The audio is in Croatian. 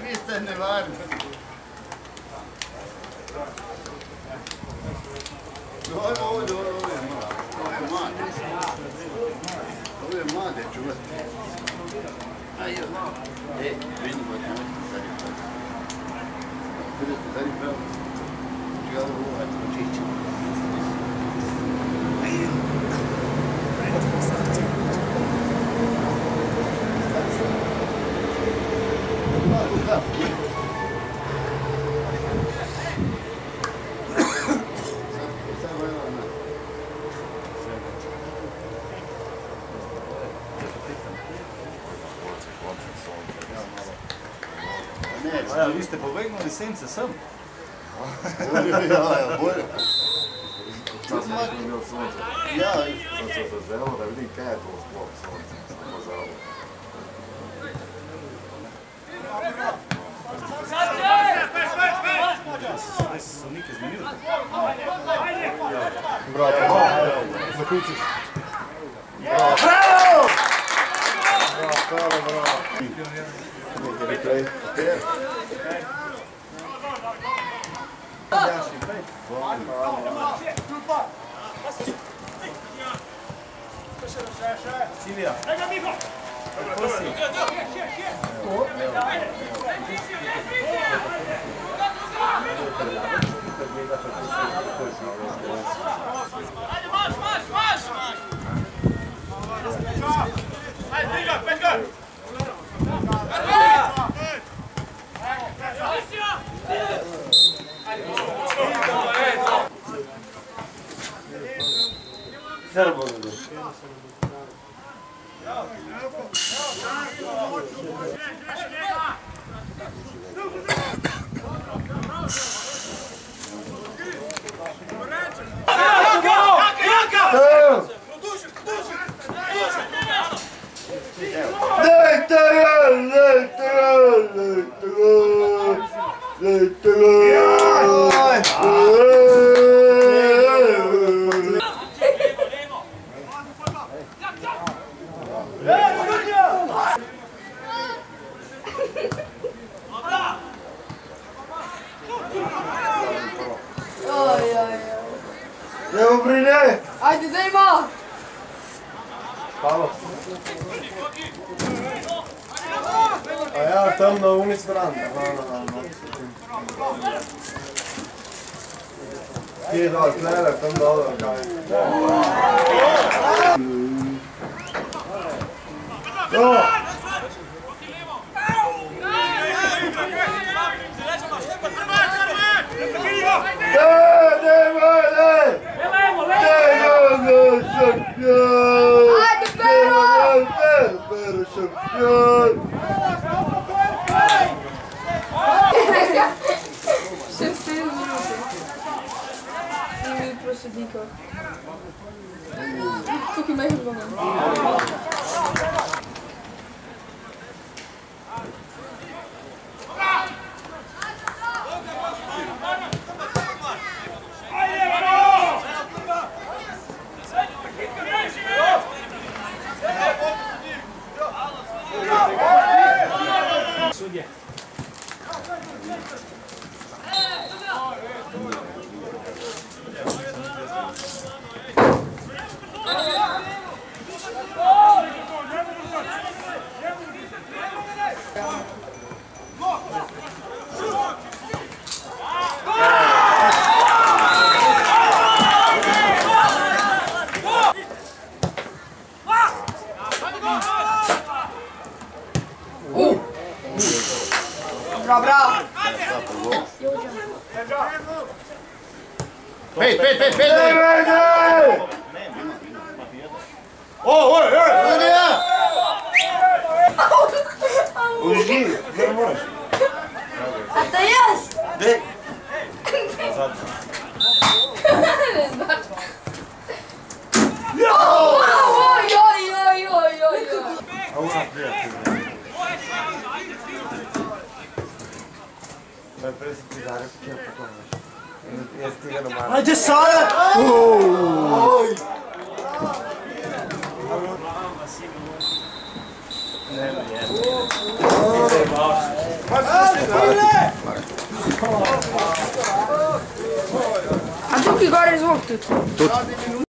Vi ste nevarni. Ovo je mlade čuvati. Vidimo da je stari pravo. Čega ovo je počići. Ja, vi ste pobegnuli sence sem. Ja, bolje. Sad smo imali sunce. Ja, Sad sam se želeo da vidim kaj je to sploh sunce. Samo za ovo. Su neke zmenili. Bravo! Zaključiš. Bravo! Bravo, bravo. Replay. Silvija. Evo brine! Ajde, daj malo! Halo. A ja tam na ulic vranda. Ti dol, klere, tam dol, kaj. Jo! Ajde, Pero! Šest minuta. I prosjednika. Тук има един момент. Судья. Bravo! Pet! Oj! Sudija! Uži, ne možeš. A to jest! Gdje? Ne znači. Oj! A ona prijatelj. To je presjeti zarek, kje po tome. Jesi ti ga nomara. Ajde sada! Oj! A tu chi gore svolto?